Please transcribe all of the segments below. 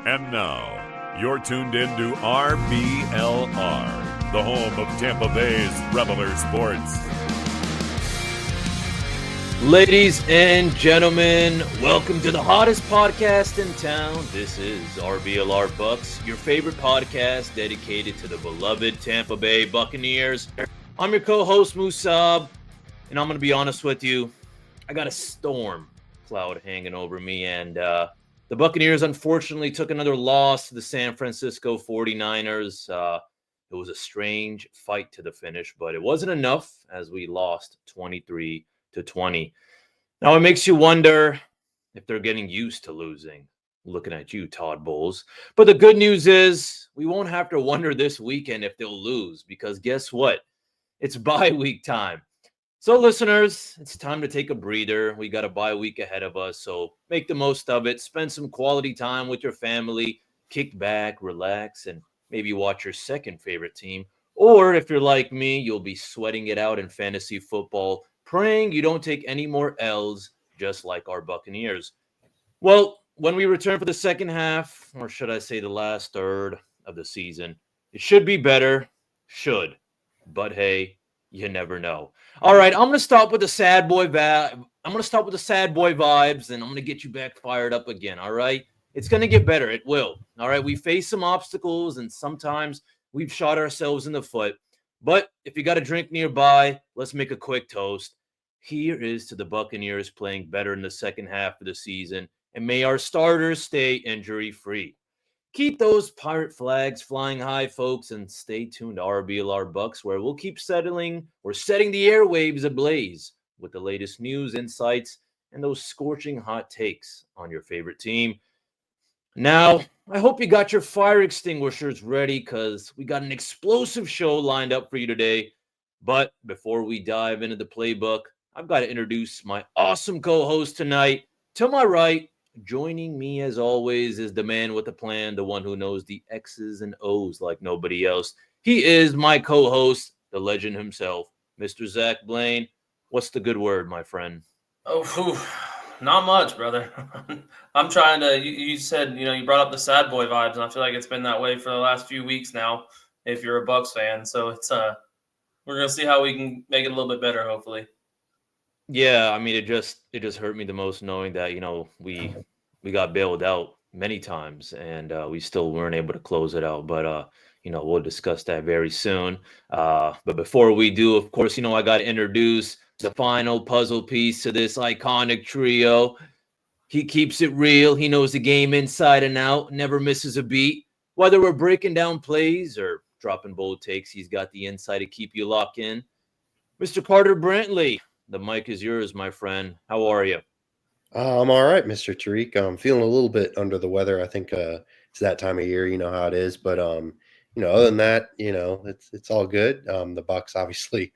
And now, you're tuned in to RBLR, the home of Tampa Bay's RBLR Sports. Ladies and gentlemen, welcome to the hottest podcast in town. This is RBLR Bucs, your favorite podcast dedicated to the beloved Tampa Bay Buccaneers. I'm your co-host, Musab, and I'm going to be honest with you. I got a storm cloud hanging over me, and the Buccaneers unfortunately took another loss to the San Francisco 49ers. It was a strange fight to the finish, but it wasn't enough as we lost 23-20. Now, it makes you wonder if they're getting used to losing. Looking at you, Todd Bowles. But the good news is we won't have to wonder this weekend if they'll lose, because guess what? It's bye week time. So, listeners, it's time to take a breather. We got a bye week ahead of us, so make the most of it. Spend some quality time with your family. Kick back, relax, and maybe watch your second favorite team. Or if you're like me, you'll be sweating it out in fantasy football, praying you don't take any more L's, just like our Buccaneers. Well, when we return for the second half, or should I say the last third of the season, it should be better. Should. But hey, you never know. All right, I'm going to stop with the sad boy vibes, and I'm going to get you back fired up again, all right? It's going to get better. It will. All right, we face some obstacles, and sometimes we've shot ourselves in the foot. But if you got a drink nearby, let's make a quick toast. Here is to the Buccaneers playing better in the second half of the season, and may our starters stay injury-free. Keep those pirate flags flying high, folks, and stay tuned to RBLR Bucs, where we'll keep setting the airwaves ablaze with the latest news, insights, and those scorching hot takes on your favorite team. Now, I hope you got your fire extinguishers ready, because we got an explosive show lined up for you today. But before we dive into the playbook, I've got to introduce my awesome co-host tonight. To my right, joining me as always, is the man with the plan, the one who knows the X's and O's like nobody else. He is my co-host, the legend himself, Mr. Zach Blaine. What's the good word, my friend? Not much, brother. I'm trying to, you said, you brought up the sad boy vibes, and I feel like it's been that way for the last few weeks now, if you're a Bucs fan. So it's, we're going to see how we can make it a little bit better, hopefully. Yeah, I mean, it just hurt me the most knowing that, we got bailed out many times, and we still weren't able to close it out. But we'll discuss that very soon. But before we do, of course, I got to introduce the final puzzle piece to this iconic trio. He keeps it real. He knows the game inside and out, never misses a beat. Whether we're breaking down plays or dropping bold takes, he's got the insight to keep you locked in. Mr. Carter Brantley, the mic is yours, my friend. How are you? I'm all right, Mr. Tariq. I'm feeling a little bit under the weather. I think it's that time of year, you know how it is. But other than that, it's all good. The Bucs obviously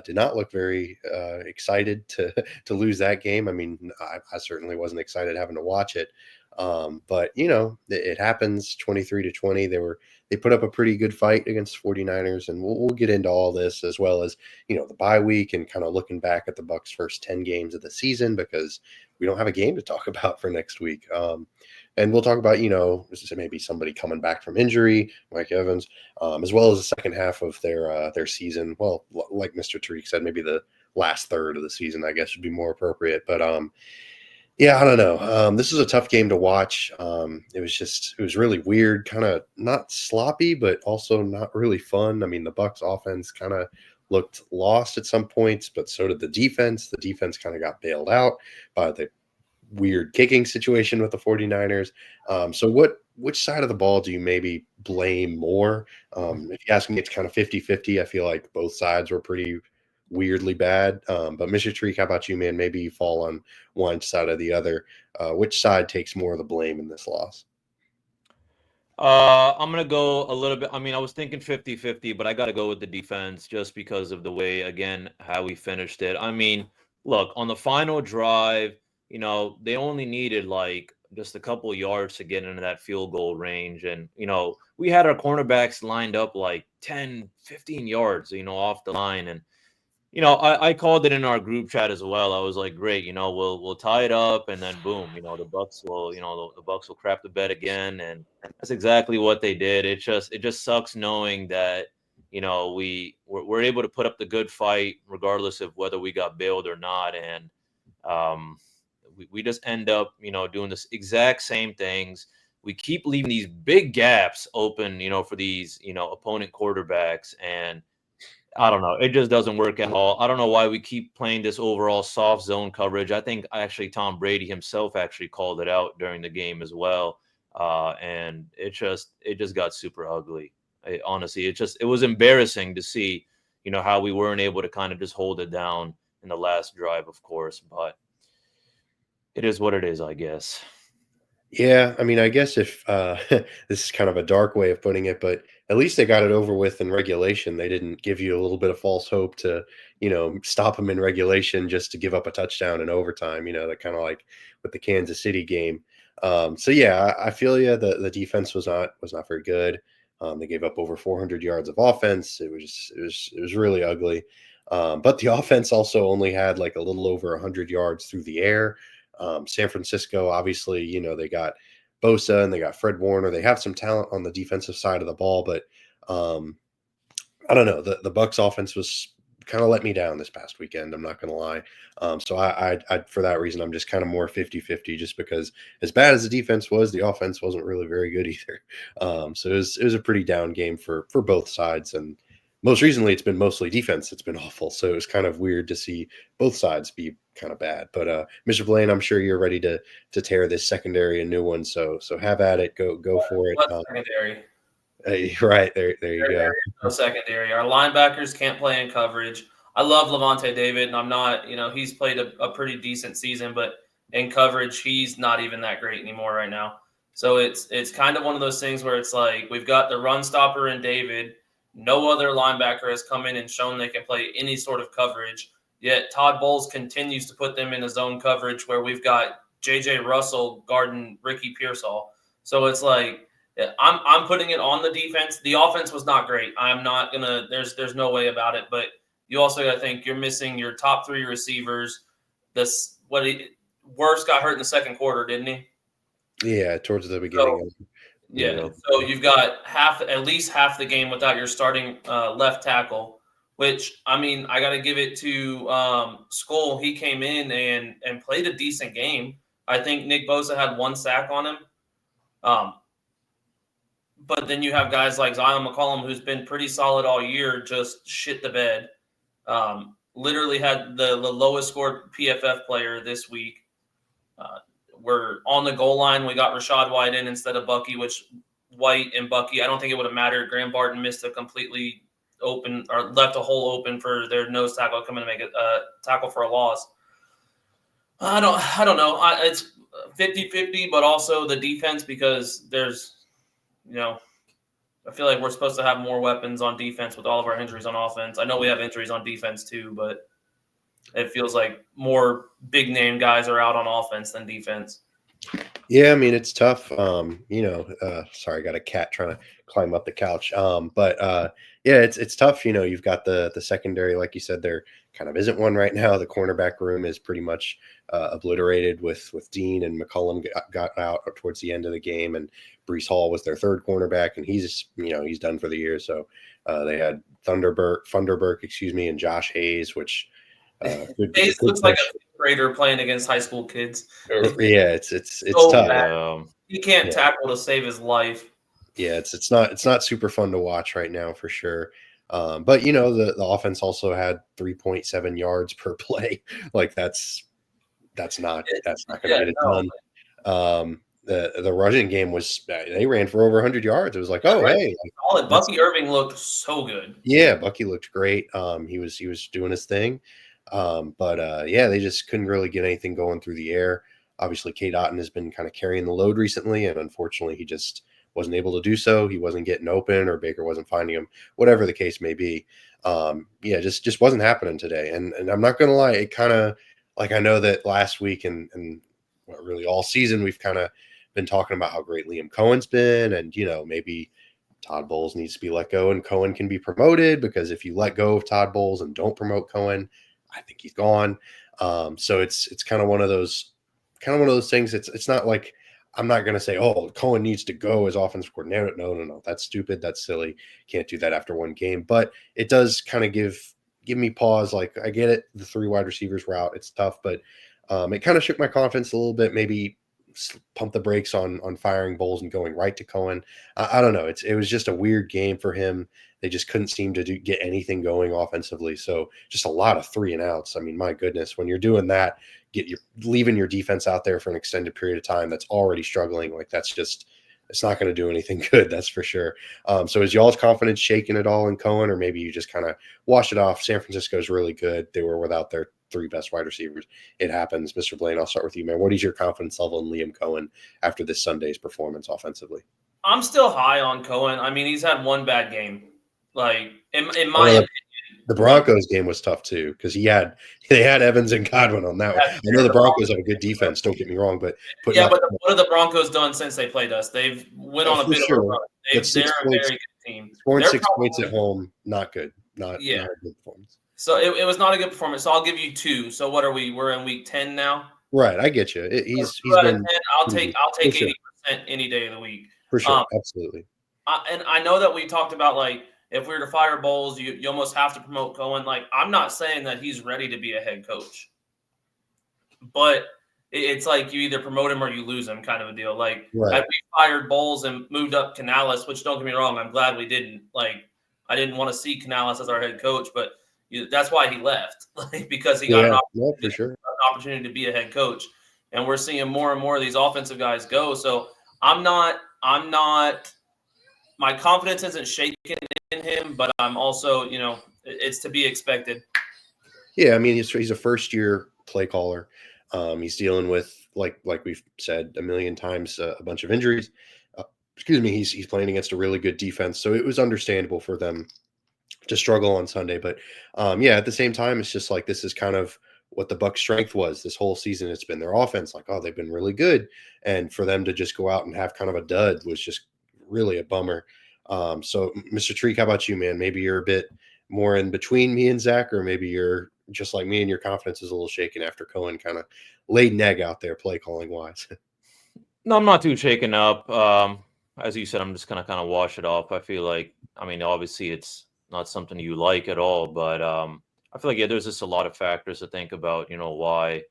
did not look very excited to lose that game. I mean, I certainly wasn't excited having to watch it. But it happens. 23-20. They put up a pretty good fight against 49ers, and we'll get into all this, as well as the bye week and kind of looking back at the Bucs' first 10 games of the season, because we don't have a game to talk about for next week. And we'll talk about maybe somebody coming back from injury, Mike Evans, as well as the second half of their season. Well, like Mr. Tariq said, maybe the last third of the season, I guess, would be more appropriate. But yeah, I don't know. This is a tough game to watch. It was really weird, kind of not sloppy, but also not really fun. I mean, the Bucs offense kind of looked lost at some points, but so did the defense. The defense kind of got bailed out by the weird kicking situation with the 49ers. So which side of the ball do you maybe blame more? If you ask me, it's kind of 50-50. I feel like both sides were pretty weirdly bad. But Mr. Tariq, how about you, man? Maybe you fall on one side or the other. Which side takes more of the blame in this loss? I'm going to go a little bit. I mean, I was thinking 50-50, but I got to go with the defense just because of the way, again, how we finished it. I mean, look, on the final drive, they only needed like just a couple of yards to get into that field goal range. And, we had our cornerbacks lined up like 10, 15 yards, off the line. And, I called it in our group chat as well. I was like, great, we'll tie it up, and then boom, the Bucks will, the Bucks will crap the bed again, and that's exactly what they did. It just sucks knowing that, we're able to put up the good fight regardless of whether we got bailed or not, and um, we just end up, doing this exact same things. We keep leaving these big gaps open, for these, opponent quarterbacks, and I don't know. It just doesn't work at all. I don't know why we keep playing this overall soft zone coverage. I think actually Tom Brady himself actually called it out during the game as well. And it just got super ugly. Honestly, it was embarrassing to see, how we weren't able to kind of just hold it down in the last drive, of course, but it is what it is, I guess. Yeah, I mean, I guess if this is kind of a dark way of putting it, but at least they got it over with in regulation. They didn't give you a little bit of false hope to, stop them in regulation just to give up a touchdown in overtime. That kind of like with the Kansas City game. So yeah, I feel you. The defense was not very good. They gave up over 400 yards of offense. It was really ugly. But the offense also only had like a little over 100 yards through the air. San Francisco, obviously, they got Bosa and they got Fred Warner. They have some talent on the defensive side of the ball, but um, I don't know. The Bucs offense was kind of let me down this past weekend. I'm not going to lie. So I for that reason, I'm just kind of more 50-50 just because as bad as the defense was, the offense wasn't really very good either. So it was a pretty down game for both sides. And most recently, it's been mostly defense. It's been awful. So it was kind of weird to see both sides be kind of bad. But Mr. Blaine, I'm sure you're ready to tear this secondary a new one. So have at it. Go for it. What secondary? Right there you go. No secondary. Our linebackers can't play in coverage. I love Levante David, and I'm not, he's played a pretty decent season, but in coverage, he's not even that great anymore right now. So it's kind of one of those things where it's like we've got the run stopper in David. No other linebacker has come in and shown they can play any sort of coverage. Yet Todd Bowles continues to put them in a zone coverage where we've got J.J. Russell guarding Ricky Pearsall. So it's like I'm putting it on the defense. The offense was not great. I'm not gonna. There's no way about it. But you also got to think you're missing your top three receivers. Worst got hurt in the second quarter, didn't he? Yeah, towards the beginning. Yeah. So you've got at least half the game without your starting left tackle, which, I mean, I got to give it to Skull. He came in and played a decent game. I think Nick Bosa had one sack on him. But then you have guys like Zion McCollum, who's been pretty solid all year, just shit the bed. Literally had the lowest scored PFF player this week. We're on the goal line. We got Rashad White in instead of Bucky, which White and Bucky, I don't think it would have mattered. Graham Barton missed a completely open or left a hole open for their nose tackle to come in and make a tackle for a loss. I don't know. It's 50-50, but also the defense because there's, I feel like we're supposed to have more weapons on defense with all of our injuries on offense. I know we have injuries on defense too, but it feels like more big name guys are out on offense than defense. Yeah, I mean it's tough. Sorry, I got a cat trying to climb up the couch. Yeah, it's tough. You've got the secondary, like you said, there kind of isn't one right now. The cornerback room is pretty much obliterated with Dean and McCollum got out towards the end of the game, and Breece Hall was their third cornerback, and he's done for the year. So they had Funderburk, and Josh Hayes, which Hayes looks like a fifth grader playing against high school kids. Yeah, it's so tough. Bad. He can't tackle to save his life. Yeah, it's not super fun to watch right now for sure. But the offense also had 3.7 yards per play. Like that's not going to get it done. The rushing game was they ran for over 100 yards. It was like, hey, solid. Bucky Irving looked so good. Yeah, Bucky looked great. He was doing his thing. They just couldn't really get anything going through the air. Obviously, Kate Otten has been kind of carrying the load recently, and unfortunately, he just wasn't able to do so. He wasn't getting open, or Baker wasn't finding him, whatever the case may be. Just wasn't happening today. And I'm not going to lie, it kind of like I know that last week and really all season we've kind of been talking about how great Liam Cohen's been, and maybe Todd Bowles needs to be let go and Cohen can be promoted, because if you let go of Todd Bowles and don't promote Cohen, I think he's gone. So it's kind of one of those things. It's not like, I'm not going to say, oh, Cohen needs to go as offensive coordinator. No. That's stupid. That's silly. Can't do that after one game. But it does kind of give me pause. Like, I get it. The 3 wide receivers route, it's tough, but it kind of shook my confidence a little bit. Maybe pump the brakes on firing Bowles and going right to Cohen. I don't know. It was just a weird game for him. They just couldn't seem to get anything going offensively. So just a lot of 3 and outs. I mean, my goodness, when you're doing that, you're leaving your defense out there for an extended period of time that's already struggling. Like, it's not going to do anything good. That's for sure. So is y'all's confidence shaken at all in Cohen, or maybe you just kind of wash it off? San Francisco's really good. They were without their 3 best wide receivers. It happens. Mr. Blaine, I'll start with you, man. What is your confidence level in Liam Cohen after this Sunday's performance offensively? I'm still high on Cohen. I mean, he's had one bad game. Like, in my opinion. The Broncos game was tough too, because they had Evans and Godwin on that one. I know the Broncos have a good defense, don't get me wrong, but what have the Broncos done since they played us? They've went on a bit of a run. They're a very good team. Scoring 6 points at home, not good. Not a good performance. So it was not a good performance. So I'll give you 2. So what are we? We're in week 10 now. Right, I get you. He's been. 10, I'll take 80% any day of the week. For sure, absolutely. And I know that we talked about, like, if we were to fire Bowles, you almost have to promote Cohen. Like, I'm not saying that he's ready to be a head coach, but it's like you either promote him or you lose him, kind of a deal. Like, had we fired Bowles and moved up Canales, which, don't get me wrong, I'm glad we didn't. Like, I didn't want to see Canales as our head coach, but that's why he left, like, because he got an opportunity to be a head coach. And we're seeing more and more of these offensive guys go. So I'm not my confidence isn't shaken in him, but I'm also, it's to be expected. Yeah, I mean, he's a first-year play caller. He's dealing with, like we've said a million times, a bunch of injuries. He's playing against a really good defense, so it was understandable for them to struggle on Sunday. But at the same time, it's just like, this is kind of what the Bucs' strength was this whole season. It's been their offense. Like, oh, they've been really good, and for them to just go out and have kind of a dud was just really a bummer. So Mr. Treek, how about you, man? Maybe you're a bit more in between me and Zach, or maybe you're just like me and your confidence is a little shaken after Cohen kind of laid an egg out there play calling wise. No, I'm not too shaken up. As you said, I'm just going to kind of wash it off. I feel like, I mean, obviously it's not something you like at all, but I feel like, there's just a lot of factors to think about, why,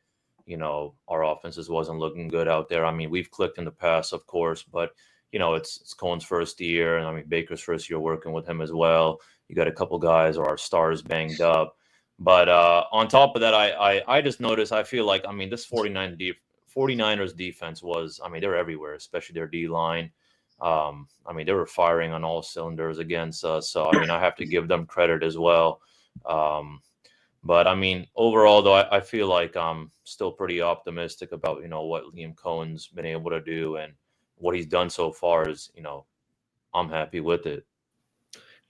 our offenses wasn't looking good out there. I mean, we've clicked in the past, of course, but it's Cohen's first year, and I mean, Baker's first year working with him as well. You got a couple guys or our stars banged up. But on top of that, I just noticed, I feel like, I mean, this 49ers defense was, I mean, they're everywhere, especially their D-line. I mean, they were firing on all cylinders against us. So, I mean, I have to give them credit as well. But, I mean, overall, though, I feel like I'm still pretty optimistic about, what Liam Cohen's been able to do, and what he's done so far is, I'm happy with it.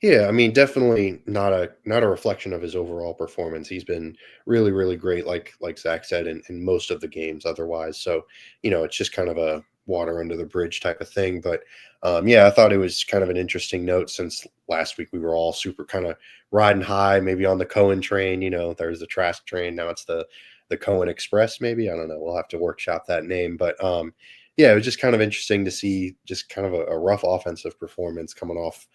Yeah, I mean, definitely not a reflection of his overall performance. He's been really, really great, like Zach said, in most of the games otherwise. So, it's just kind of a water under the bridge type of thing. But I thought it was kind of an interesting note, since last week we were all super kind of riding high, maybe on the Cohen train. There's the Trask train. Now it's the Cohen Express, maybe. I don't know. We'll have to workshop that name. But it was just kind of interesting to see just kind of a rough offensive performance coming off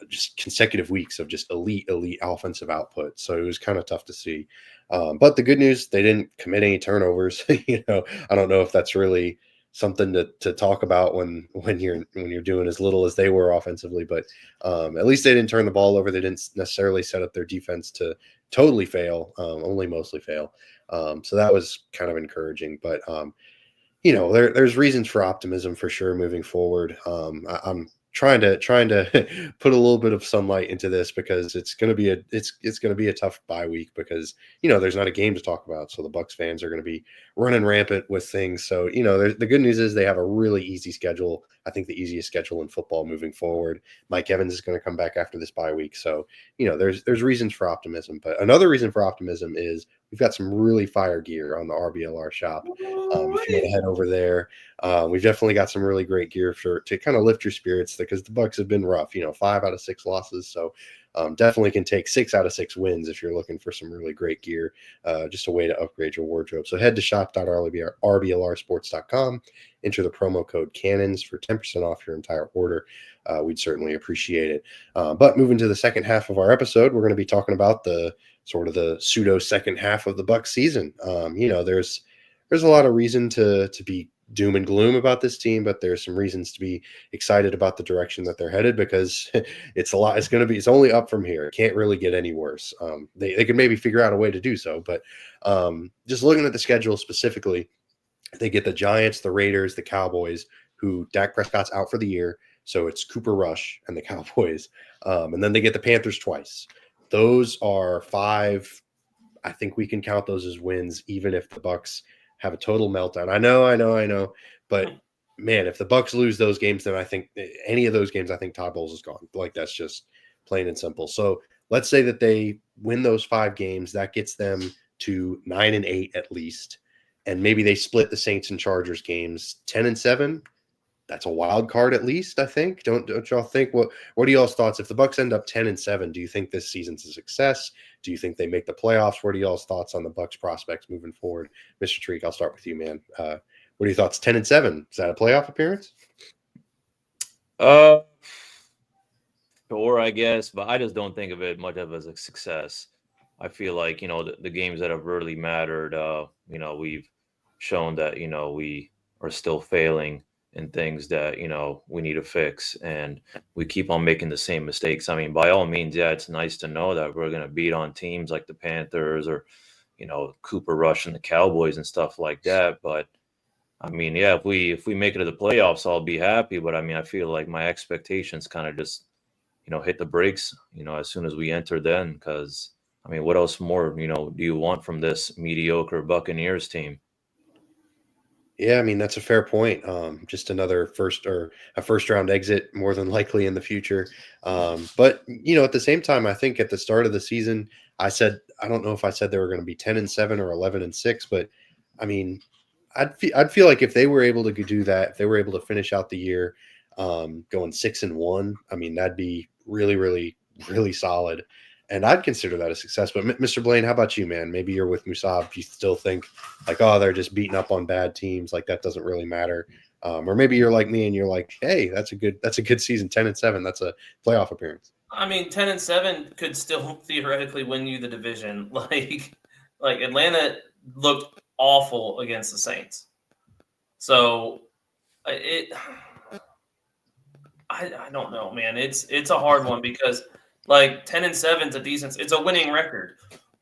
just consecutive weeks of just elite offensive output. So it was kind of tough to see. But the good news, they didn't commit any turnovers. I don't know if that's really something to talk about when you're doing as little as they were offensively, but at least they didn't turn the ball over. They didn't necessarily set up their defense to totally fail, only mostly fail. So that was kind of encouraging. But there's reasons for optimism for sure moving forward. I'm trying to put a little bit of sunlight into this, because it's going to be a tough bye week, because there's not a game to talk about, so the Bucs fans are going to be running rampant with things. So the good news is they have a really easy schedule. I think the easiest schedule in football moving forward. Mike Evans is going to come back after this bye week, so there's reasons for optimism. But another reason for optimism is we've got some really fire gear on the RBLR shop. If you want to head over there, we've definitely got some really great gear to kind of lift your spirits, because the Bucs have been rough. 5 out of 6 losses, so definitely can take 6 out of 6 wins if you're looking for some really great gear. Just a way to upgrade your wardrobe. So head to shop.rblrsports.com, enter the promo code Cannons for 10% off your entire order. We'd certainly appreciate it. But moving to the second half of our episode, we're going to be talking about the sort of the pseudo second half of the Bucs season. There's a lot of reason to be doom and gloom about this team, but there's some reasons to be excited about the direction that they're headed, because it's only up from here. It can't really get any worse. They could maybe figure out a way to do so, but just looking at the schedule specifically, they get the Giants, the Raiders, the Cowboys, who Dak Prescott's out for the year. So it's Cooper Rush and the Cowboys. And then they get the Panthers twice. Those are 5. I think we can count those as wins, even if the Bucs have a total meltdown. I know. But man, if the Bucs lose those games, then I think any of those games, I think Todd Bowles is gone. Like, that's just plain and simple. So let's say that they win those 5 games. That gets them to 9-8 at least. And maybe they split the Saints and Chargers games 10-7. That's a wild card at least, I think. Don't y'all think? What are y'all's thoughts? If the Bucs end up 10-7, do you think this season's a success? Do you think they make the playoffs? What are y'all's thoughts on the Bucs prospects moving forward? Mr. Treek, I'll start with you, man. What are your thoughts? 10-7, is that a playoff appearance? Sure, I guess, but I just don't think of it much of as a success. I feel like, the games that have really mattered, we've shown that, we are still failing in things that, we need to fix, and we keep on making the same mistakes. I mean, by all means, yeah, it's nice to know that we're going to beat on teams like the Panthers or, Cooper Rush and the Cowboys and stuff like that. But I mean, yeah, if we make it to the playoffs, I'll be happy. But I mean, I feel like my expectations kind of just, hit the brakes, as soon as we enter then, because I mean, what else more, do you want from this mediocre Buccaneers team? Yeah, I mean, that's a fair point. Just another first round exit, more than likely in the future. But at the same time, I think at the start of the season, I don't know if I said they were going to be 10-7 or 11-6, but I mean, I'd feel like if they were able to do that, if they were able to finish out the year going 6-1, I mean, that'd be really, really, really solid. And I'd consider that a success. But Mr. Blaine, how about you, man? Maybe you're with Musab. You still think like, oh, they're just beating up on bad teams. Like, that doesn't really matter. Or maybe you're like me and you're like, hey, that's a good season. 10-7. That's a playoff appearance. I mean, 10-7 could still theoretically win you the division. Like Atlanta looked awful against the Saints. So I don't know, man. It's a hard one, because like 10-7 is a decent, it's a winning record.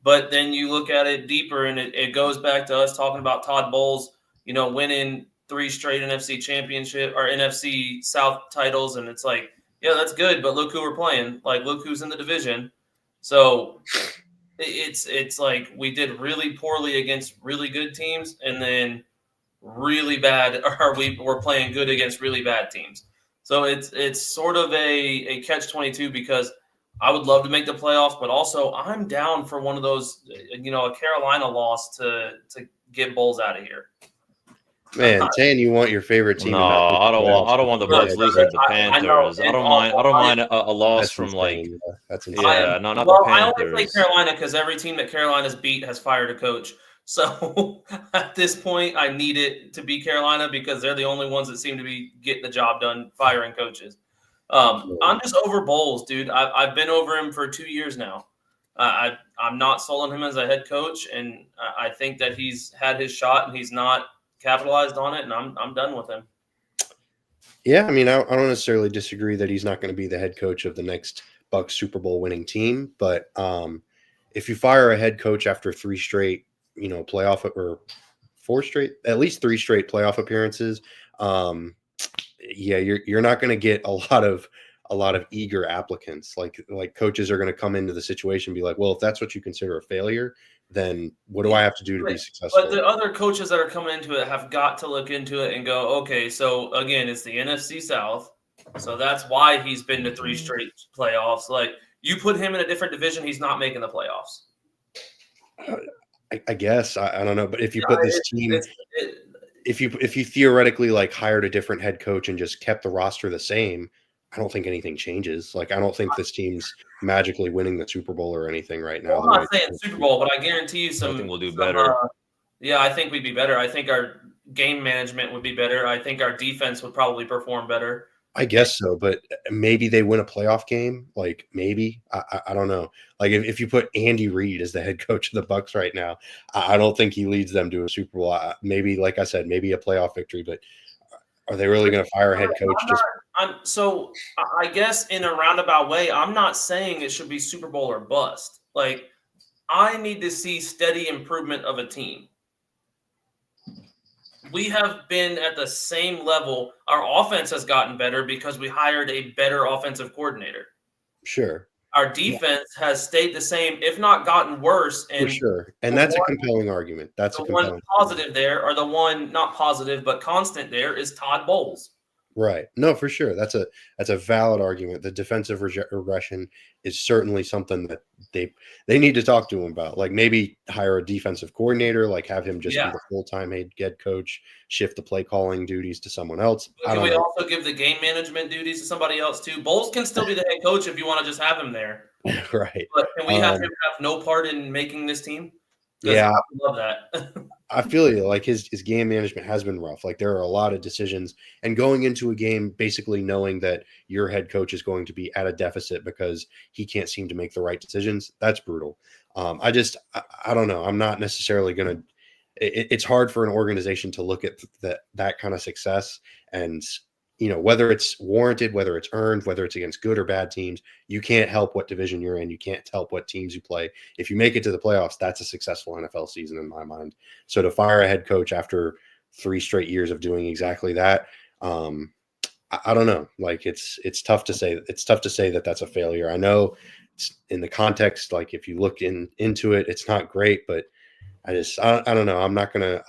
But then you look at it deeper, and it goes back to us talking about Todd Bowles, winning 3 straight NFC championship or NFC South titles. And it's like, yeah, that's good, but look who we're playing. Like, look who's in the division. So it's like we did really poorly against really good teams, and then really bad, or we're playing good against really bad teams. So it's sort of a catch-22, because I would love to make the playoffs, but also I'm down for one of those, a Carolina loss to get Bowles out of here. Man, Tan, you want your favorite team? No, I don't want the Bucs losing to the Panthers. I don't mind a loss from like. That's insane. Yeah, not the Panthers. I only play Carolina because every team that Carolina's beat has fired a coach. So at this point, I need it to be Carolina, because they're the only ones that seem to be getting the job done, firing coaches. I'm just over Bowles, dude. I've been over him for 2 years now. I'm not sold on him as a head coach, and I think that he's had his shot and he's not capitalized on it, and I'm done with him. Yeah, I mean, I don't necessarily disagree that he's not going to be the head coach of the next Bucs Super Bowl winning team, but if you fire a head coach after 3 straight, playoff, or 4 straight, at least 3 straight playoff appearances, yeah, you're not going to get a lot of eager applicants. Like coaches are going to come into the situation and be like, well, if that's what you consider a failure, then what do I have to do to be successful? But the other coaches that are coming into it have got to look into it and go, okay, so again, it's the NFC South. So that's why he's been to 3 straight playoffs. Like, you put him in a different division, he's not making the playoffs. I guess I don't know, but if you Yeah, put this team, it, if you theoretically like hired a different head coach and just kept the roster the same, I don't think anything changes. Like I don't think this team's magically winning the Super Bowl or anything right now. well, The I'm way not saying Super Bowl, but I guarantee you I think we'll do some better. yeah, I think we'd be better. I think our game management would be better. I think our defense would probably perform better. I guess so, but maybe they win a playoff game. Like maybe I don't know. Like if you put Andy Reid as the head coach of the Bucs right now, I don't think he leads them to a Super Bowl. Maybe, like I said, maybe a playoff victory. But are they really going to fire a head coach? I guess in a roundabout way, I'm not saying it should be Super Bowl or bust. Like I need to see steady improvement of a team. We have been at the same level. Our offense has gotten better because we hired a better offensive coordinator. Sure. Our defense has stayed the same, if not gotten worse. For And sure. And the that's a one, compelling argument. That's a the one compelling positive there, or the one not positive but constant there, is Todd Bowles. Right. No, for sure. That's a valid argument. The defensive regression is certainly something that they need to talk to him about. Like maybe hire a defensive coordinator, like have him just be Yeah. the full-time head coach, shift the play calling duties to someone else. I Can don't we know. also give the game management duties to somebody else too? Bowles can still be the head coach if you want to just have him there. Right. But can we have him have no part in making this team? Because Yeah. I would love that. I feel you. Like his game management has been rough. Like there are a lot of decisions, and going into a game basically knowing that your head coach is going to be at a deficit because he can't seem to make the right decisions. That's brutal. I don't know. I'm not necessarily going to. It's hard for an organization to look at that kind of success and whether it's warranted, whether it's earned, whether it's against good or bad teams. You can't help what division you're in. You can't help what teams you play. If you make it to the playoffs, that's a successful NFL season in my mind. So to fire a head coach after 3 straight years of doing exactly that, I don't know. Like it's tough to say. It's tough to say that that's a failure. I know in the context, like if you look into it, it's not great, but I don't know. I'm not gonna.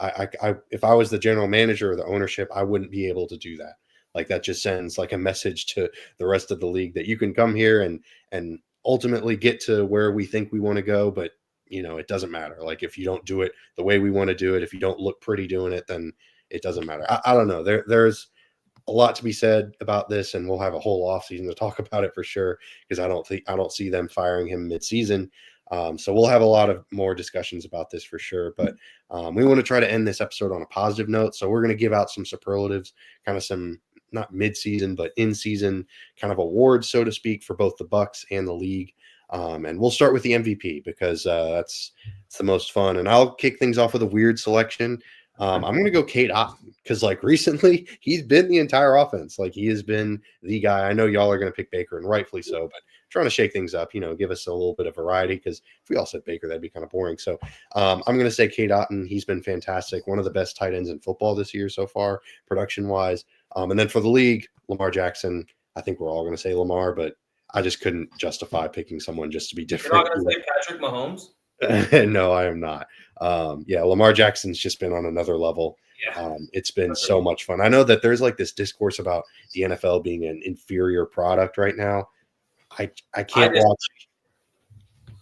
If I was the general manager or the ownership, I wouldn't be able to do that. Like that just sends like a message to the rest of the league that you can come here and ultimately get to where we think we want to go, but it doesn't matter. Like if you don't do it the way we want to do it, if you don't look pretty doing it, then it doesn't matter. I don't know. There's a lot to be said about this, and we'll have a whole offseason to talk about it for sure. Because I don't see them firing him mid-season. So we'll have a lot of more discussions about this for sure. But we want to try to end this episode on a positive note. So we're going to give out some superlatives, kind of some not mid-season, but in-season kind of awards, so to speak, for both the Bucs and the league. And we'll start with the MVP because it's the most fun. And I'll kick things off with a weird selection. I'm going to go Kate Otten because, like, recently he's been the entire offense. Like, he has been the guy. I know y'all are going to pick Baker, and rightfully so, but trying to shake things up, give us a little bit of variety because if we all said Baker, that'd be kind of boring. So I'm going to say Kate Otten. He's been fantastic. One of the best tight ends in football this year so far, production-wise. And then for the league, Lamar Jackson. I think we're all going to say Lamar, but I just couldn't justify picking someone just to be different. You're not going to say Patrick Mahomes? No, I am not. Lamar Jackson's just been on another level. Yeah. It's been so much fun. I know that there's like this discourse about the NFL being an inferior product right now. I can't watch.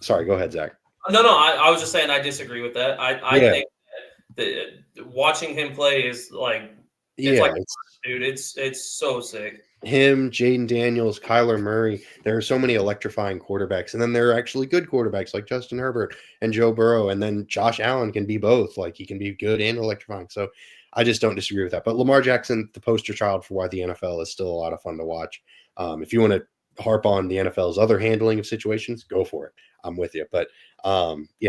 Sorry, go ahead, Zach. No, I was just saying I disagree with that. I think that watching him play is like dude, it's so sick. Him, Jaden Daniels, Kyler Murray. There are so many electrifying quarterbacks, and then there are actually good quarterbacks like Justin Herbert and Joe Burrow, and then Josh Allen can be both. Like he can be good and electrifying. So I just don't disagree with that. But Lamar Jackson, the poster child for why the NFL is still a lot of fun to watch. If you want to harp on the NFL's other handling of situations, go for it. I'm with you. But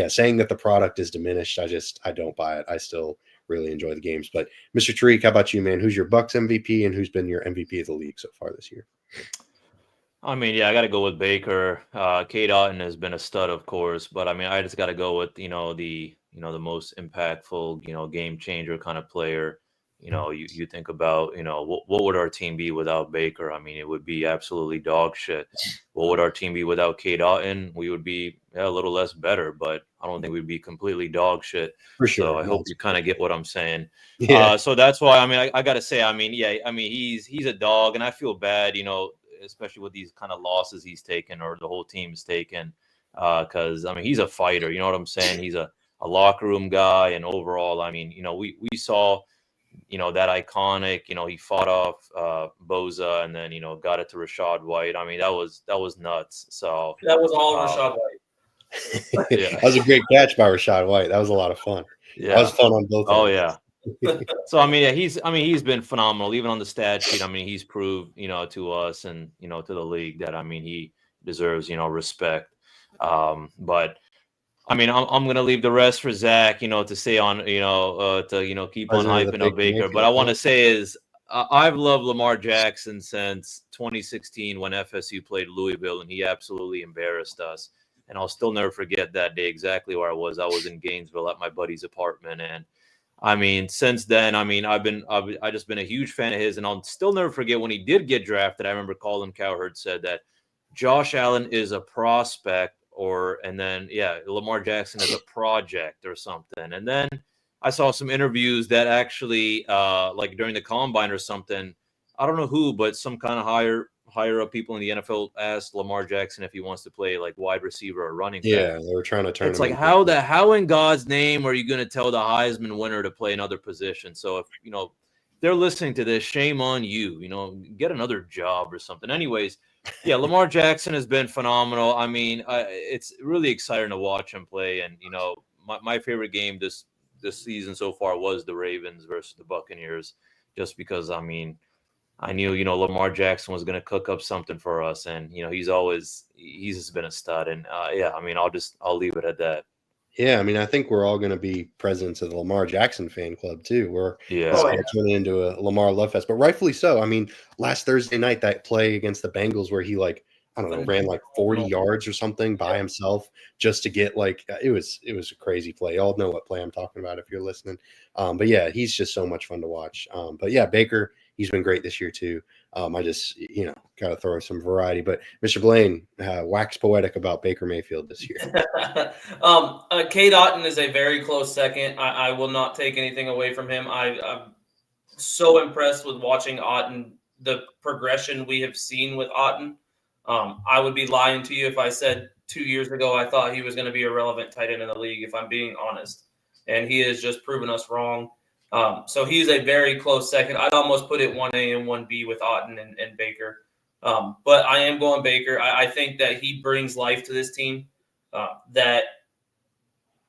saying that the product is diminished, I don't buy it. I still really enjoy the games. But Mr. Tariq, how about you, man? Who's your Bucs MVP and who's been your MVP of the league so far this year? I mean, I got to go with Baker. Kate Otten has been a stud, of course, but I mean, I just got to go with the most impactful game changer kind of player. You think about what would our team be without Baker? I mean, it would be absolutely dog shit. What would our team be without Kate Otten? We would be a little less better, but I don't think we'd be completely dog shit. For sure. So I hope you kind of get what I'm saying. Yeah. So that's why I got to say, he's a dog, and I feel bad, especially with these kind of losses he's taken or the whole team's taken, because he's a fighter. You know what I'm saying? He's a a locker room guy, and overall, I mean, we saw, that iconic, he fought off Boza and then, got it to Rashad White. I mean, that was nuts. So That was all um, Rashad White. yeah, That was a great catch by Rashad White. That was a lot of fun. yeah. That was fun on both Oh ends. yeah. So I mean, yeah, he's been phenomenal. Even on the stat sheet, I mean, he's proved, to us and to the league that, I mean, he deserves, respect. But I mean, I'm gonna leave the rest for Zach, to stay on, to keep on President of the hyping up Baker. But I want to say is I've loved Lamar Jackson since 2016 when FSU played Louisville and he absolutely embarrassed us. And I'll still never forget that day exactly where I was. I was in Gainesville at my buddy's apartment, and I mean, since then, I mean, I just been a huge fan of his, and I'll still never forget when he did get drafted. I remember Colin Cowherd said that Josh Allen is a prospect, and then Lamar Jackson is a project or something. And then I saw some interviews that actually, like during the combine or something, I don't know who, but some kind of higher up people in the NFL asked Lamar Jackson if he wants to play like wide receiver or running back. Yeah, they were trying to turn It's him like into how in God's name are you going to tell the Heisman winner to play another position? So if they're listening to this, shame on you. Get another job or something. Anyways, yeah, Lamar Jackson has been phenomenal. I mean, it's really exciting to watch him play. And my favorite game this season so far was the Ravens versus the Buccaneers, just because I knew, Lamar Jackson was going to cook up something for us, and he's just been a stud, and I mean, I'll leave it at that. Yeah, I mean, I think we're all going to be presidents of the Lamar Jackson fan club too. We're Yeah, turning into a Lamar love fest, but rightfully so. I mean, last Thursday night, that play against the Bengals where he I don't know, ran like 40 yards or something by himself just to get it was a crazy play. Y'all know what play I'm talking about if you're listening. But yeah, he's just so much fun to watch. But yeah, Baker, he's been great this year too. I just, got to throw some variety. But Mr. Blaine, wax poetic about Baker Mayfield this year. Cade Otton is a very close second. I will not take anything away from him. I'm so impressed with watching Otton, the progression we have seen with Otton. I would be lying to you if I said 2 years ago I thought he was going to be a relevant tight end in the league, if I'm being honest. And he has just proven us wrong. So he's a very close second. I'd almost put it 1A and 1B with Otton and Baker. But I am going Baker. I think that he brings life to this team. That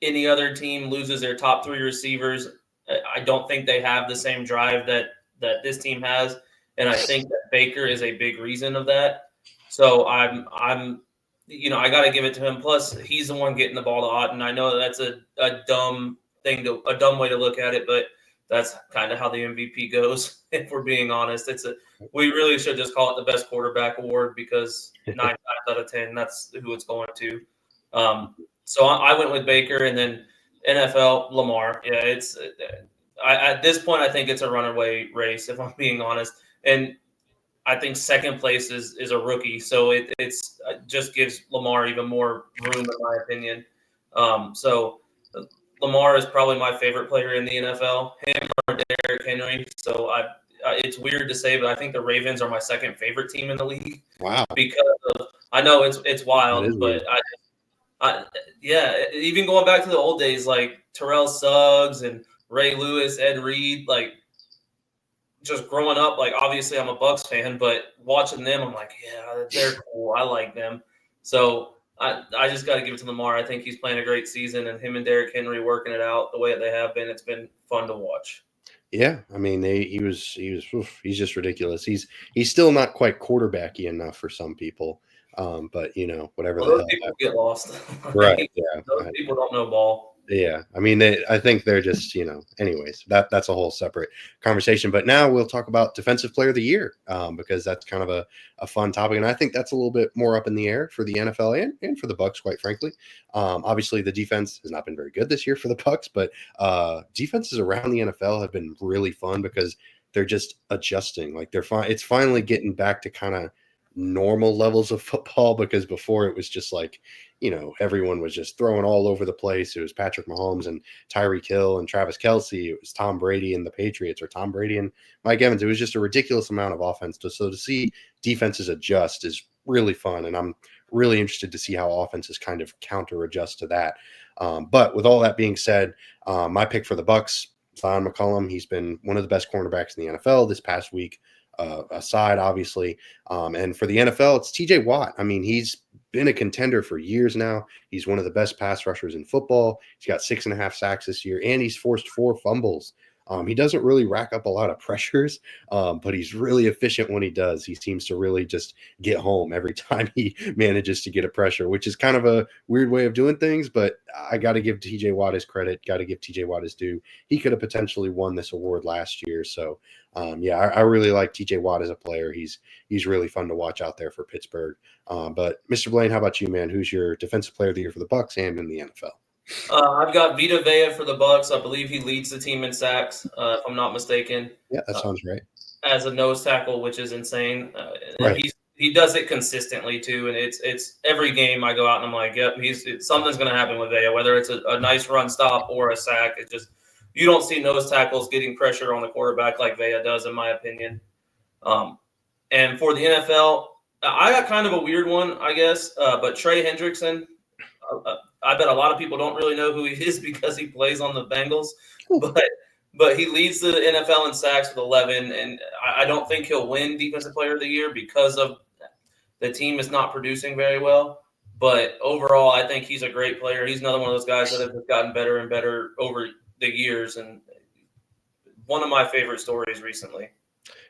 any other team loses their top three receivers, I don't think they have the same drive that this team has. And I think that Baker is a big reason of that. So I'm I got to give it to him. Plus, he's the one getting the ball to Otton. I know that's a dumb way to look at it, but that's kind of how the MVP goes. If we're being honest, we really should just call it the best quarterback award because 9 times out of 10, that's who it's going to. So I went with Baker, and then NFL Lamar. Yeah, it's at this point I think it's a runaway race if I'm being honest, and I think second place is a rookie, so it just gives Lamar even more room, in my opinion. So Lamar is probably my favorite player in the NFL, him or Derrick Henry. So it's weird to say, but I think the Ravens are my second favorite team in the league. Wow. Because I know it's wild, but even going back to the old days, like Terrell Suggs and Ray Lewis, Ed Reed, like just growing up, like obviously I'm a Bucs fan, but watching them, I'm like, yeah, they're cool. I like them. So I just got to give it to Lamar. I think he's playing a great season, and him and Derrick Henry working it out the way that they have been. It's been fun to watch. Yeah, I mean, he's just ridiculous. He's still not quite quarterbacky enough for some people, but whatever. Those people get lost, right? Yeah, those people don't know ball. Yeah, I mean, I think they're just, anyways, that's a whole separate conversation. But now we'll talk about Defensive Player of the Year because that's kind of a fun topic. And I think that's a little bit more up in the air for the NFL and for the Bucs, quite frankly. Obviously, the defense has not been very good this year for the Bucs, but defenses around the NFL have been really fun because they're just adjusting. Like it's finally getting back to kind of normal levels of football because before it was just like, everyone was just throwing all over the place. It was Patrick Mahomes and Tyreek Hill and Travis Kelce. It was Tom Brady and the Patriots or Tom Brady and Mike Evans. It was just a ridiculous amount of offense. So to see defenses adjust is really fun. And I'm really interested to see how offenses kind of counter adjust to that. But with all that being said, my pick for the Bucs, Zion McCollum, he's been one of the best cornerbacks in the NFL this past week, aside, obviously. And for the NFL, it's TJ Watt. I mean, he's been a contender for years now. He's one of the best pass rushers in football. He's got 6.5 sacks this year, and he's forced 4 fumbles. He doesn't really rack up a lot of pressures, but he's really efficient when he does. He seems to really just get home every time he manages to get a pressure, which is kind of a weird way of doing things, but I got to give TJ Watt his credit, got to give TJ Watt his due. He could have potentially won this award last year. So, I really like TJ Watt as a player. He's really fun to watch out there for Pittsburgh. But Mr. Blaine, how about you, man? Who's your defensive player of the year for the Bucs and in the NFL? I've got Vita Vea for the Bucs. I believe he leads the team in sacks, if I'm not mistaken. Yeah, that sounds right. As a nose tackle, which is insane. Right. He does it consistently too, and it's every game I go out and I'm like, yep, something's going to happen with Vea, whether it's a nice run stop or a sack. It just you don't see nose tackles getting pressure on the quarterback like Vea does, in my opinion. And for the NFL, I got kind of a weird one, I guess, but Trey Hendrickson. I bet a lot of people don't really know who he is because he plays on the Bengals, but he leads the NFL in sacks with 11, and I don't think he'll win Defensive Player of the Year because of the team is not producing very well. But overall, I think he's a great player. He's another one of those guys that have gotten better and better over the years, and one of my favorite stories recently.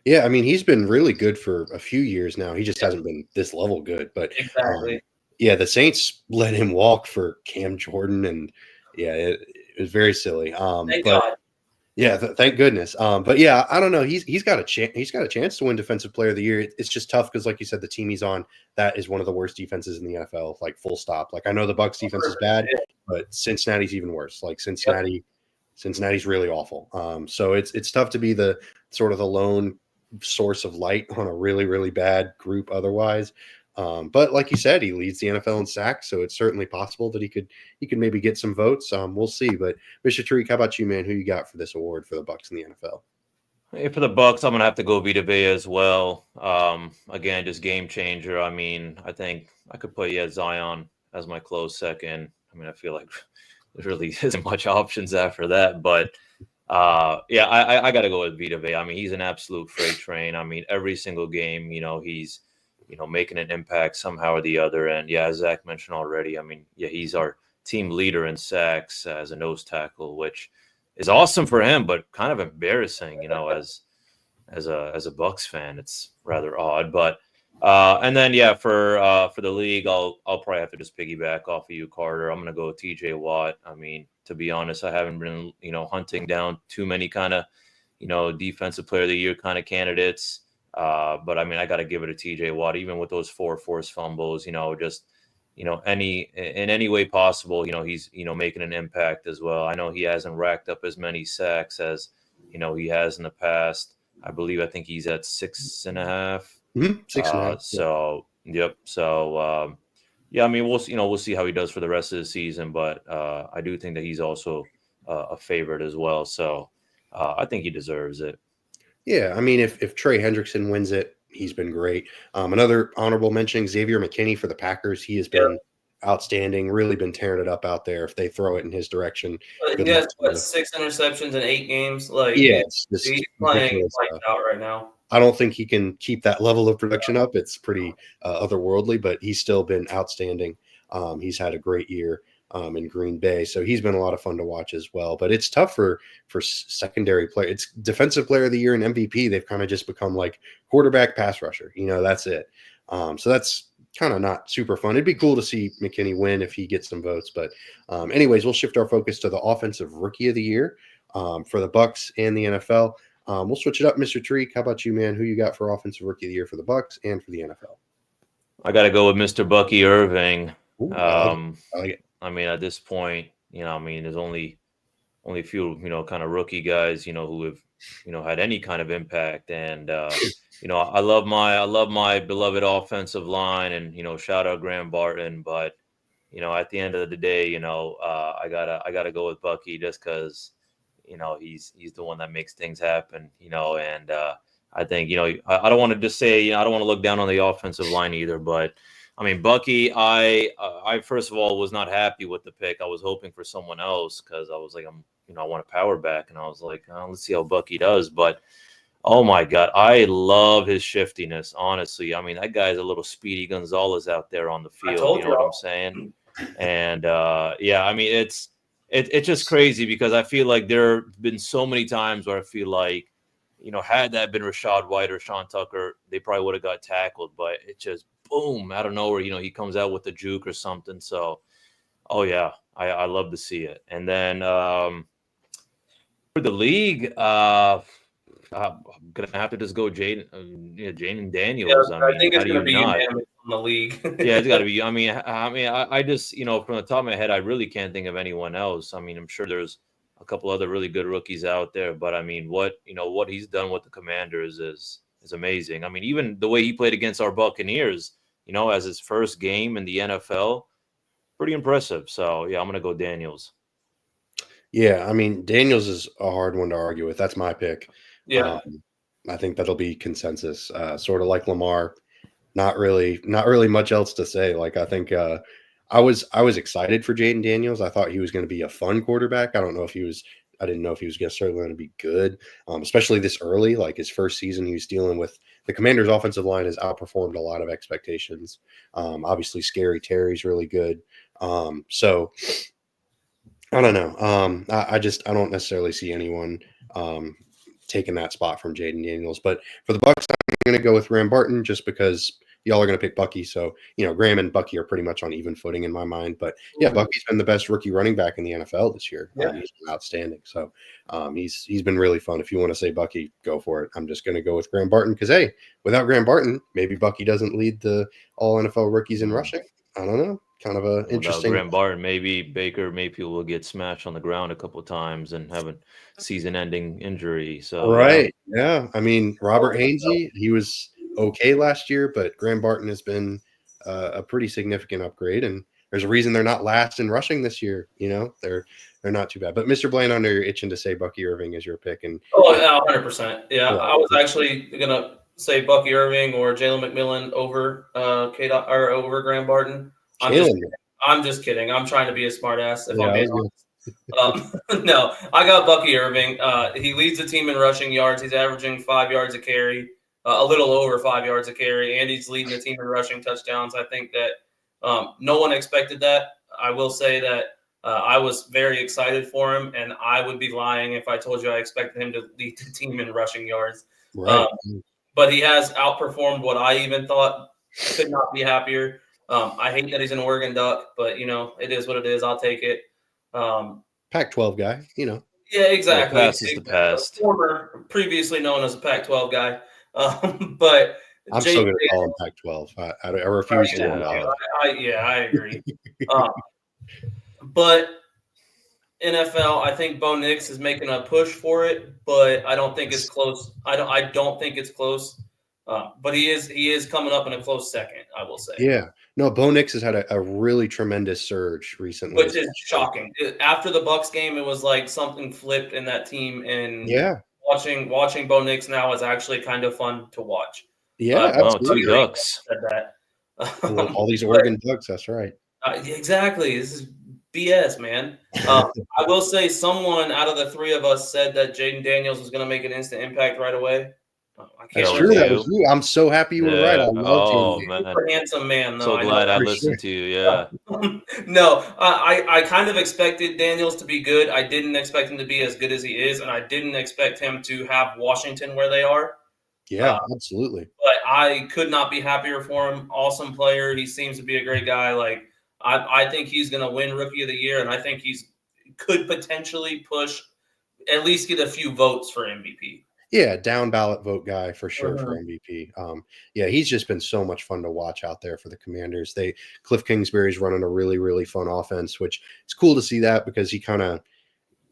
Yeah, I mean, he's been really good for a few years now. He just hasn't been this level good, but exactly. Yeah, the Saints let him walk for Cam Jordan, and yeah, it was very silly. Thank God. Yeah, thank goodness. But yeah, I don't know. He's got a chance. He's got a chance to win Defensive Player of the Year. It's just tough because, like you said, the team he's on, that is one of the worst defenses in the NFL. Like full stop. Like I know the Bucs defense is bad, but Cincinnati's even worse. Like Cincinnati's really awful. So it's tough to be the sort of the lone source of light on a really, really bad group otherwise. But like you said, he leads the NFL in sacks, so it's certainly possible that he could maybe get some votes. We'll see. But Mr. Tariq, how about you, man? Who you got for this award for the Bucs in the NFL? Hey, for the Bucs, I'm gonna have to go Vita Vea as well. Again, just game changer. I mean, I think I could put Zion as my close second. I mean, I feel like there really isn't much options after that. But I got to go with Vita Vea. I mean, he's an absolute freight train. I mean, every single game, he's making an impact somehow or the other. And yeah, as Zach mentioned already, I mean, yeah, he's our team leader in sacks as a nose tackle, which is awesome for him, but kind of embarrassing, as a Bucs fan. It's rather odd. But and then for the league, I'll probably have to just piggyback off of you, Carter. I'm gonna go with TJ Watt. I mean, to be honest, I haven't been hunting down too many kind of defensive player of the year kind of candidates. But I mean, I got to give it to TJ Watt, even with those 4 forced fumbles, just, in any way possible, he's, making an impact as well. I know he hasn't racked up as many sacks as, he has in the past. I think he's at 6.5. Mm-hmm. 6.5. So, yep. So, I mean, we'll see how he does for the rest of the season, but, I do think that he's also a favorite as well. So, I think he deserves it. Yeah, I mean, if Trey Hendrickson wins it, he's been great. Another honorable mention, Xavier McKinney for the Packers. He has been outstanding, really been tearing it up out there if they throw it in his direction. He has 6 interceptions in 8 games. Like, yeah, he's playing out right now. I don't think he can keep that level of production up. It's pretty otherworldly, but he's still been outstanding. He's had a great year in Green Bay. So he's been a lot of fun to watch as well. But it's tough for secondary player. It's defensive player of the year and MVP. They've kind of just become like quarterback, pass rusher. That's it. So that's kind of not super fun. It'd be cool to see McKinney win if he gets some votes. But anyways, we'll shift our focus to the offensive rookie of the year for the Bucs and the NFL. We'll switch it up. Mr. Tariq, how about you, man? Who you got for offensive rookie of the year for the Bucs and for the NFL? I got to go with Mr. Bucky Irving. Ooh, I like it. I mean, at this point, there's only a few, kind of rookie guys, who have, had any kind of impact. And, I love my beloved offensive line and, shout out Graham Barton. But, at the end of the day, I gotta go with Bucky just because, he's the one that makes things happen, and I think, I don't want to just say, I don't want to look down on the offensive line either, but I mean, Bucky, I first of all was not happy with the pick. I was hoping for someone else because I was like, I want a power back, and I was like, let's see how Bucky does. But oh my God, I love his shiftiness. Honestly, I mean, that guy's a little Speedy Gonzalez out there on the I field. told You know you what all. I'm saying? And yeah, I mean, it's just crazy because I feel like there have been so many times where I feel like, had that been Rashad White or Sean Tucker, they probably would have got tackled. But it just boom out of nowhere. He comes out with the juke or something. So, oh yeah, I love to see it. And then for the league, I'm gonna have to just go Jaden Yeah, Daniels. I I mean, think how it's do going you to be not? unanimous on the league. Yeah, it's got to be. I just, from the top of my head, I really can't think of anyone else. I mean, I'm sure there's a couple other really good rookies out there, but I mean, what he's done with the Commanders is amazing. I mean, even the way he played against our Buccaneers, as his first game in the NFL, pretty impressive. So yeah, I'm gonna go Daniels. Yeah, I mean, Daniels is a hard one to argue with. That's my pick. Yeah. I think that'll be consensus. Sort of like Lamar. Not really much else to say. Like I think I was excited for Jaden Daniels. I thought he was going to be a fun quarterback. I didn't know if he was necessarily going to be good, especially this early. Like his first season, he was dealing with the Commanders' offensive line has outperformed a lot of expectations. Obviously, Scary Terry's really good. So I don't know. I don't necessarily see anyone taking that spot from Jaden Daniels. But for the Bucs, I'm going to go with Graham Barton just because y'all are going to pick Bucky. So Graham and Bucky are pretty much on even footing in my mind. But yeah, Bucky's been the best rookie running back in the NFL this year. Yeah. He's been outstanding. So he's been really fun. If you want to say Bucky, go for it. I'm just going to go with Graham Barton because hey, without Graham Barton, maybe Bucky doesn't lead the all NFL rookies in rushing. I don't know. Kind of a interesting. Graham Barton, maybe Baker Mayfield will get smashed on the ground a couple of times and have a season-ending injury. So Right. Yeah. I mean, Robert Hainsey, he was okay last year, but Graham Barton has been a pretty significant upgrade, and there's a reason they're not last in rushing this year. They're not too bad. But Mr. Blaine, I know you're itching to say Bucky Irving is your pick, and Oh, yeah, 100%. Yeah, Yeah. I was actually gonna say Bucky Irving or Jalen McMillan over or over Graham Barton. I'm just kidding. I'm trying to be a smartass. If I'm being honest. No, I got Bucky Irving. He leads the team in rushing yards. He's averaging 5 yards a carry, a little over 5 yards a carry, and he's leading the team in rushing touchdowns. I think that no one expected that. I will say that I was very excited for him, and I would be lying if I told you I expected him to lead the team in rushing yards. Right. But he has outperformed what I even thought. Could not be happier. I hate that he's an Oregon Duck, but it is what it is. I'll take it. Pac-12 guy, Yeah, exactly. Yeah, past is the past. Former, previously known as a Pac-12 guy, but I'm still going to call him Pac-12. I refuse to. I agree. But NFL, I think Bo Nix is making a push for it, but I don't think it's close. I don't think it's close. But he is coming up in a close second, I will say. Yeah. No, Bo Nix has had a really tremendous surge recently. Which is shocking. After the Bucs game, it was like something flipped in that team, and watching Bo Nix now is actually kind of fun to watch. Yeah, two Ducks. Said that. All these Oregon Ducks, that's right. Exactly. This is BS, man. I will say someone out of the three of us said that Jaden Daniels was going to make an instant impact right away. That's true. That was you. I'm so happy you were right. I love man. Super handsome man, though. So glad I listened to you. Yeah. No, I kind of expected Daniels to be good. I didn't expect him to be as good as he is, and I didn't expect him to have Washington where they are. Yeah, absolutely. But I could not be happier for him. Awesome player. He seems to be a great guy. Like I think he's going to win Rookie of the Year, and I think could potentially push, at least get a few votes for MVP. Yeah, down ballot vote guy for sure for MVP. Yeah, he's just been so much fun to watch out there for the Commanders. Cliff Kingsbury's running a really, really fun offense, which it's cool to see that because he kind of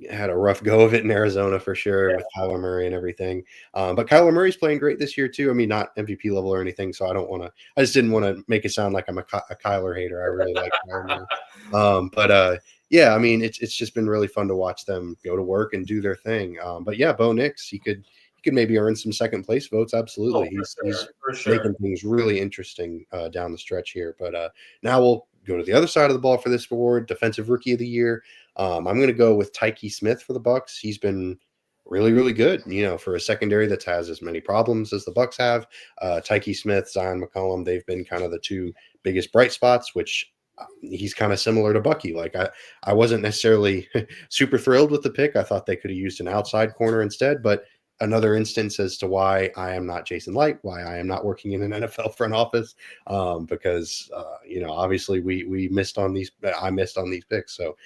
had a rough go of it in Arizona for sure with Kyler Murray and everything. But Kyler Murray's playing great this year too. I mean, not MVP level or anything, so I just didn't want to make it sound like I'm a Kyler hater. I really like Kyler Murray. But yeah, I mean, it's just been really fun to watch them go to work and do their thing. But yeah, Bo Nix, he could he could maybe earn some second place votes. Absolutely. He's for sure. making things really interesting down the stretch here. But now we'll go to the other side of the ball for this award, Defensive Rookie of the Year. I'm going to go with Tyke Smith for the Bucs. He's been really, really good, for a secondary that has as many problems as the Bucs have. Tyke Smith, Zion McCollum, they've been kind of the two biggest bright spots, which he's kind of similar to Bucky. Like I wasn't necessarily super thrilled with the pick. I thought they could have used an outside corner instead, but another instance as to why I am not Jason Light, why I am not working in an NFL front office, because obviously we missed on these. I missed on these picks. So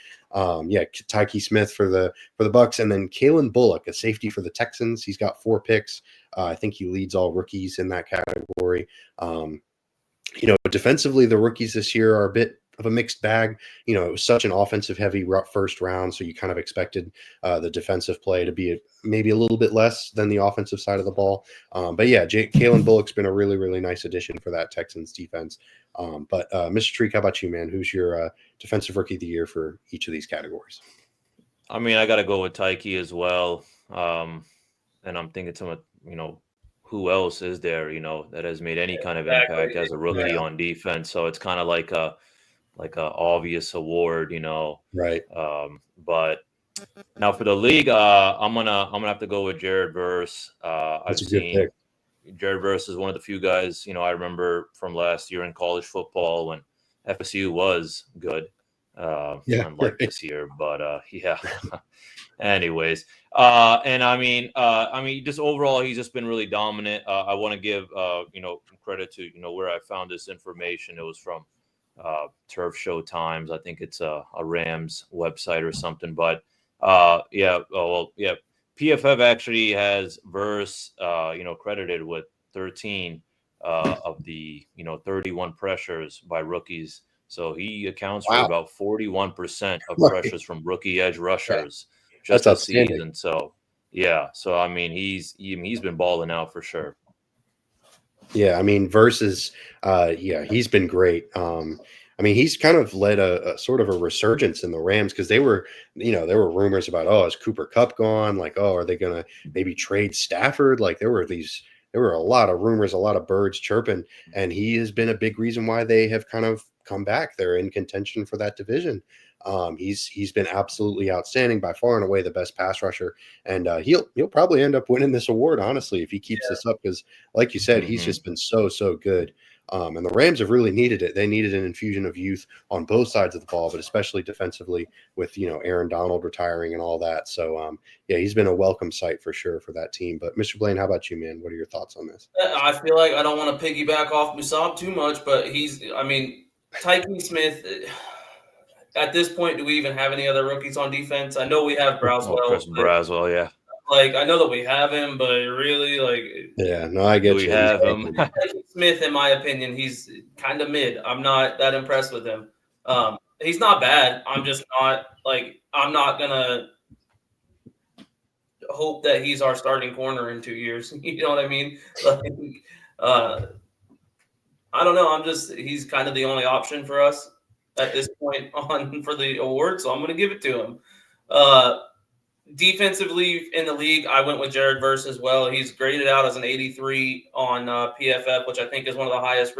Tyke Smith for the Bucs, and then Kalen Bullock, a safety for the Texans. He's got 4 picks. I think he leads all rookies in that category. Defensively, the rookies this year are a bit of a mixed bag. It was such an offensive heavy first round, so you kind of expected the defensive play to be maybe a little bit less than the offensive side of the ball. But Kalen Bullock's been a really, really nice addition for that Texans defense. But Mr. Treek, how about you, man? Who's your defensive rookie of the year for each of these categories? I mean, I got to go with Tyke as well. And I'm thinking to who else is there, that has made any kind of impact as a rookie on defense. So it's kind of like a obvious award, Right. But now for the league, I'm gonna have to go with Jared Verse. That's a good pick. Jared Verse is one of the few guys, I remember from last year in college football when FSU was good. Unlike this year, but anyways, and I mean, just overall, he's just been really dominant. I want to give credit to where I found this information. It was from Turf Show Times. I think it's a Rams website or something. But PFF actually has Verse credited with 13 of the 31 pressures by rookies. So he accounts for about 41% of pressures from rookie edge rushers just this season. So I mean he's been balling out for sure. Yeah, I mean Versus, he's been great. I mean, he's kind of led a sort of a resurgence in the Rams because there were rumors about, is Cooper Kupp gone? Like, are they going to maybe trade Stafford? Like there were a lot of rumors, a lot of birds chirping, and he has been a big reason why they have kind of come back. They're in contention for that division. He's been absolutely outstanding, by far and away the best pass rusher, and he'll probably end up winning this award, honestly, if he keeps this up, because like you said, he's just been so good. And the Rams have really needed it. They needed an infusion of youth on both sides of the ball, but especially defensively with, Aaron Donald retiring and all that. So, he's been a welcome sight for sure for that team. But Mr. Blaine, how about you, man? What are your thoughts on this? I feel like I don't want to piggyback off Musab too much, but Tyke Smith, at this point, do we even have any other rookies on defense? I know we have Braswell. Chris Braswell, yeah. Like, I know that we have him, but really, I get you. We have him. Tyke Smith, in my opinion, he's kind of mid. I'm not that impressed with him. He's not bad. I'm just not I'm not gonna hope that he's our starting corner in 2 years. You know what I mean? I don't know. He's kind of the only option for us at this point for the award, so I'm gonna give it to him. Defensively in the league, I went with Jared Verse as well. He's graded out as an 83 on PFF, which I think is one of the highest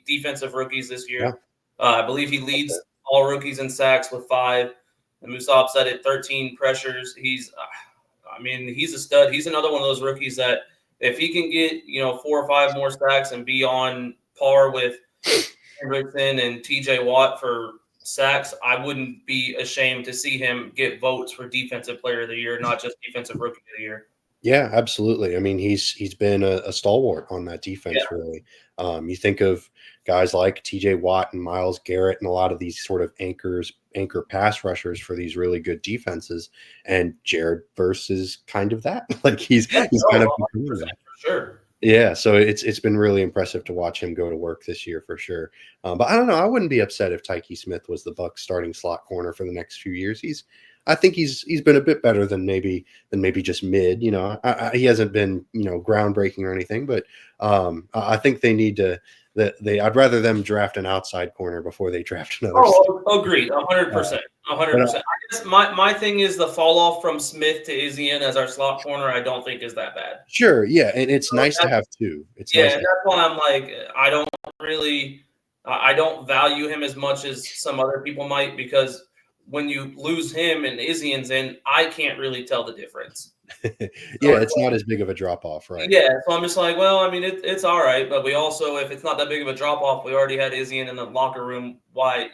defensive rookies this year. Yeah. I believe he leads all rookies in sacks with 5. And Musab said it, 13 pressures. He's a stud. He's another one of those rookies that if he can get 4 or 5 more sacks and be on par with Hendrickson and TJ Watt for sacks, I wouldn't be ashamed to see him get votes for Defensive Player of the Year, not just Defensive Rookie of the Year. Yeah, absolutely. I mean, he's been a stalwart on that defense, really. You think of guys like TJ Watt and Myles Garrett and a lot of these sort of anchor pass rushers for these really good defenses, and Jared Verse is kind of that. He's kind of for sure. Yeah, so it's been really impressive to watch him go to work this year for sure. But I don't know. I wouldn't be upset if Tyke Smith was the Bucs starting slot corner for the next few years. I think he's been a bit better than maybe just mid. He hasn't been groundbreaking or anything, but I think they need to. I'd rather them draft an outside corner before they draft another. Agreed, 100%, 100%. I guess my thing is the fall off from Smith to Izien as our slot corner. I don't think is that bad. Sure, yeah, and it's nice to have two. It's nice and that's why I'm like, I don't value him as much as some other people might, because when you lose him and Izien's in, I can't really tell the difference. Yeah, it's not as big of a drop off, right? Yeah, so I'm just like, well, I mean, it's all right, but we also, if it's not that big of a drop off, we already had Izien in the locker room. Why,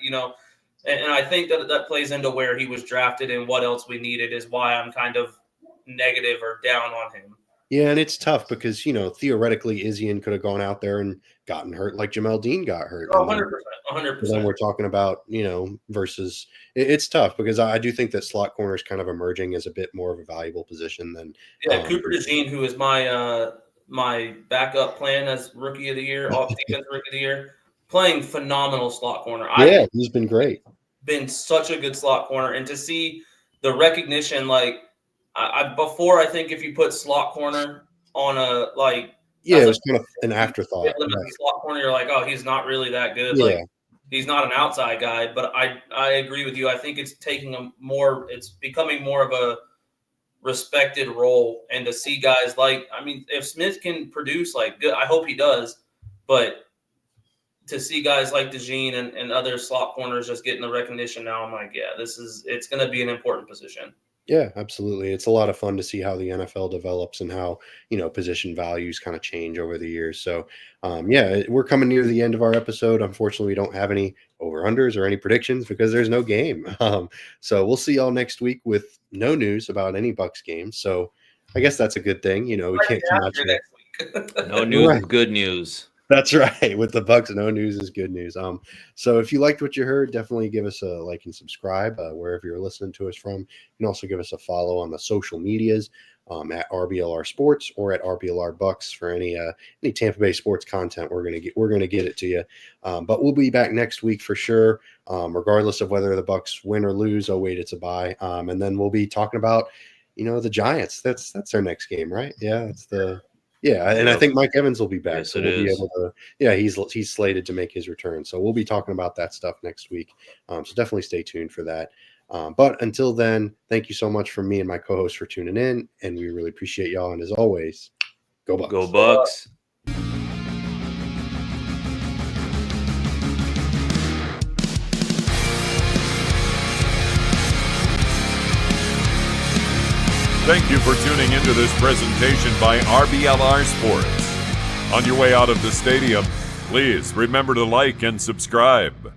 and I think that plays into where he was drafted and what else we needed is why I'm kind of negative or down on him. Yeah, and it's tough because, theoretically, Izien could have gone out there and gotten hurt like Jamel Dean got hurt. 100%. 100%. Then we're talking about, versus it's tough because I do think that slot corner is kind of emerging as a bit more of a valuable position than. Yeah, Cooper DeJean, who is my backup plan as rookie of the year, defense rookie of the year, playing phenomenal slot corner. Yeah, he's been great. Been such a good slot corner, and to see the recognition, like before, I think if you put slot corner on it was kind of an afterthought. Right. Slot corner, you're like, oh, he's not really that good. Yeah. Like he's not an outside guy. But I agree with you. I think it's it's becoming more of a respected role, and to see guys if Smith can produce good, I hope he does. But to see guys like DeJean and other slot corners just getting the recognition now, I'm like, yeah, it's going to be an important position. Yeah, absolutely. It's a lot of fun to see how the NFL develops and how, position values kind of change over the years. So, we're coming near the end of our episode. Unfortunately, we don't have any over-unders or any predictions because there's no game. So we'll see y'all next week with no news about any Bucs games. So I guess that's a good thing. We can't too much. Next week. No news is good news. That's right. With the Bucs, no news is good news. So if you liked what you heard, definitely give us a like and subscribe wherever you're listening to us from. You can also give us a follow on the social medias at RBLR Sports or at RBLR Bucs for any Tampa Bay sports content. We're gonna get it to you. But we'll be back next week for sure, regardless of whether the Bucs win or lose. Oh wait, it's a bye. And then we'll be talking about the Giants. That's our next game, right? Yeah, that's the. Yeah, and I think Mike Evans will be back. Yes, so we'll be able to. He's slated to make his return. So we'll be talking about that stuff next week. So definitely stay tuned for that. But until then, thank you so much from me and my co-host for tuning in, and we really appreciate y'all. And as always, go Bucs. Go Bucs. Thank you for tuning into this presentation by RBLR Sports. On your way out of the stadium, please remember to like and subscribe.